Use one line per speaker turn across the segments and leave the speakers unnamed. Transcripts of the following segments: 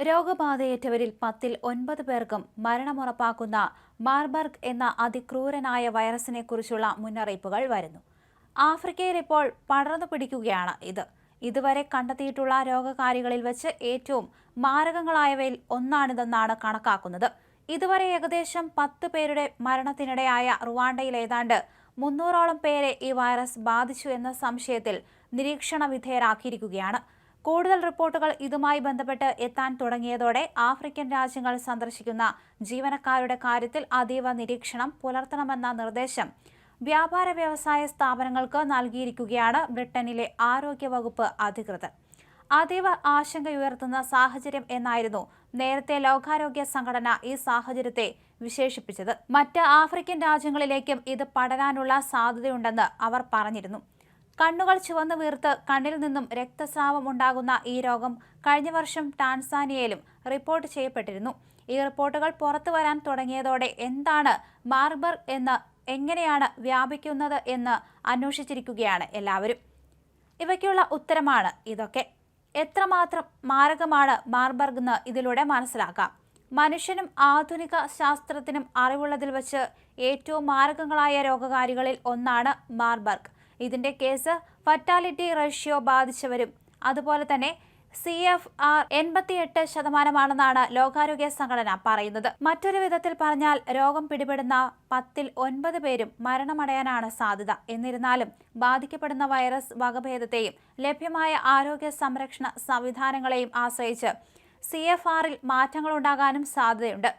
രോഗബാധയേറ്റവരിൽ 10ൽ 9 പേർക്കും മരണമുറപ്പാക്കുന്ന മാർബർഗ് എന്ന അതിക്രൂരനായ വൈറസിനെക്കുറിച്ചുള്ള മുന്നറിയിപ്പുകൾ വരുന്നു. ആഫ്രിക്കയിൽ ഇപ്പോൾ പടർന്നു പിടിക്കുകയാണ് ഇത്. ഇതുവരെ കണ്ടെത്തിയിട്ടുള്ള രോഗകാരികളിൽ വെച്ച് ഏറ്റവും മാരകങ്ങളായവയിൽ ഒന്നാണിതെന്നാണ് കണക്കാക്കുന്നത്. ഇതുവരെ ഏകദേശം 10 പേരുടെ മരണത്തിനിടയായ റുവാണ്ടയിൽ ഏതാണ്ട് 300ഓളം പേരെ ഈ വൈറസ് ബാധിച്ചു എന്ന സംശയത്തിൽ നിരീക്ഷണ വിധേയരാക്കിയിരിക്കുകയാണ്. കൂടുതൽ റിപ്പോർട്ടുകൾ ഇതുമായി ബന്ധപ്പെട്ട് എത്താൻ തുടങ്ങിയതോടെ ആഫ്രിക്കൻ രാജ്യങ്ങൾ സന്ദർശിക്കുന്ന ജീവനക്കാരുടെ കാര്യത്തിൽ അതീവ നിരീക്ഷണം പുലർത്തണമെന്ന നിർദ്ദേശം വ്യാപാര വ്യവസായ സ്ഥാപനങ്ങൾക്ക് നൽകിയിരിക്കുകയാണ് ബ്രിട്ടനിലെ ആരോഗ്യവകുപ്പ് അധികൃതർ. അതീവ ആശങ്കയുയർത്തുന്ന സാഹചര്യം എന്നായിരുന്നു നേരത്തെ ലോകാരോഗ്യ സംഘടന ഈ സാഹചര്യത്തെ വിശേഷിപ്പിച്ചത്. മറ്റ് ആഫ്രിക്കൻ രാജ്യങ്ങളിലേക്കും ഇത് പടരാനുള്ള സാധ്യതയുണ്ടെന്ന് അവർ പറഞ്ഞിരുന്നു. കണ്ണുകൾ ചുവന്നു വീർത്ത് കണ്ണിൽ നിന്നും രക്തസ്രാവം ഉണ്ടാകുന്ന ഈ രോഗം കഴിഞ്ഞ വർഷം ടാൻസാനിയയിലും റിപ്പോർട്ട് ചെയ്യപ്പെട്ടിരുന്നു. ഈ റിപ്പോർട്ടുകൾ പുറത്തു വരാൻ തുടങ്ങിയതോടെ എന്താണ് മാർബർഗ് എന്ന്, എങ്ങനെയാണ് വ്യാപിക്കുന്നത് എന്ന് അന്വേഷിച്ചിരിക്കുകയാണ് എല്ലാവരും. ഇവയ്ക്കുള്ള ഉത്തരമാണ് ഇതൊക്കെ. എത്രമാത്രം മാരകമാണ് മാർബർഗ് എന്ന് ഇതിലൂടെ മനസ്സിലാക്കാം. മനുഷ്യനും ആധുനിക ശാസ്ത്രത്തിനും അറിവുള്ളതിൽ വെച്ച് ഏറ്റവും മാരകങ്ങളായ രോഗകാരികളിൽ ഒന്നാണ് മാർബർഗ്. ഇതിന്റെ കേസ് ഫറ്റാലിറ്റി റേഷ്യോ ബാധിച്ചവരും അതുപോലെ തന്നെ CFR 88% ലോകാരോഗ്യ സംഘടന പറയുന്നത്. മറ്റൊരു വിധത്തിൽ പറഞ്ഞാൽ രോഗം പിടിപെടുന്ന 10ൽ 9 പേരും മരണമടയാനാണ് സാധ്യത. എന്നിരുന്നാലും ബാധിക്കപ്പെടുന്ന വൈറസ് വകഭേദത്തെയും ലഭ്യമായ ആരോഗ്യ സംരക്ഷണ സംവിധാനങ്ങളെയും ആശ്രയിച്ച് CFR-ൽ മാറ്റങ്ങളുണ്ടാകാനും സാധ്യതയുണ്ട്.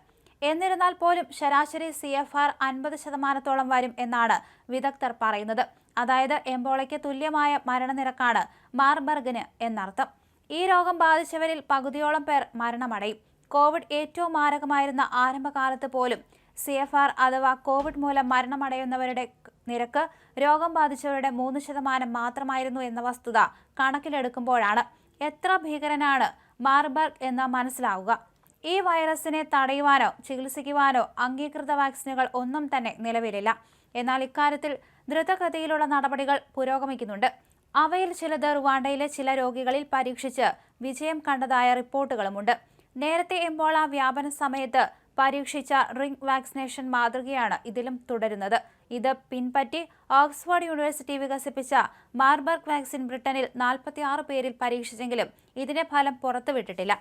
എന്നിരുന്നാൽ പോലും ശരാശരി CFR 50%-ഓളം വരും എന്നാണ് വിദഗ്ധർ പറയുന്നത്. അതായത് എംബോളയ്ക്ക് തുല്യമായ മരണനിരക്കാണ് മാർബർഗിന് എന്നർത്ഥം. ഈ രോഗം ബാധിച്ചവരിൽ പകുതിയോളം പേർ മരണമടയും. കോവിഡ് ഏറ്റവും മാരകമായിരുന്ന ആരംഭകാലത്ത് പോലും CFR അഥവാ കോവിഡ് മൂലം മരണമടയുന്നവരുടെ നിരക്ക് രോഗം ബാധിച്ചവരുടെ 3% മാത്രമായിരുന്നു എന്ന വസ്തുത കണക്കിലെടുക്കുമ്പോഴാണ് എത്ര ഭീകരനാണ് മാർബർഗ് എന്ന് മനസ്സിലാവുക. ഈ വൈറസിനെ തടയുവാനോ ചികിത്സിക്കുവാനോ അംഗീകൃത വാക്സിനുകൾ ഒന്നും തന്നെ നിലവിലില്ല. എന്നാൽ ഇക്കാര്യത്തിൽ ദ്രുതഗതിയിലുള്ള നടപടികൾ പുരോഗമിക്കുന്നുണ്ട്. അവയിൽ ചിലത് റുവാണ്ടയിലെ ചില രോഗികളിൽ പരീക്ഷിച്ച് വിജയം കണ്ടതായ റിപ്പോർട്ടുകളുമുണ്ട്. നേരത്തെ എംബോള വ്യാപന സമയത്ത് പരീക്ഷിച്ച റിംഗ് വാക്സിനേഷൻ മാതൃകയാണ് ഇതിലും തുടരുന്നത്. ഇത് പിൻപറ്റി ഓക്സ്ഫോർഡ് യൂണിവേഴ്സിറ്റി വികസിപ്പിച്ച മാർബർഗ് വാക്സിൻ ബ്രിട്ടനിൽ 46 പേരിൽ പരീക്ഷിച്ചെങ്കിലും ഇതിന്റെ ഫലം പുറത്തുവിട്ടിട്ടില്ല.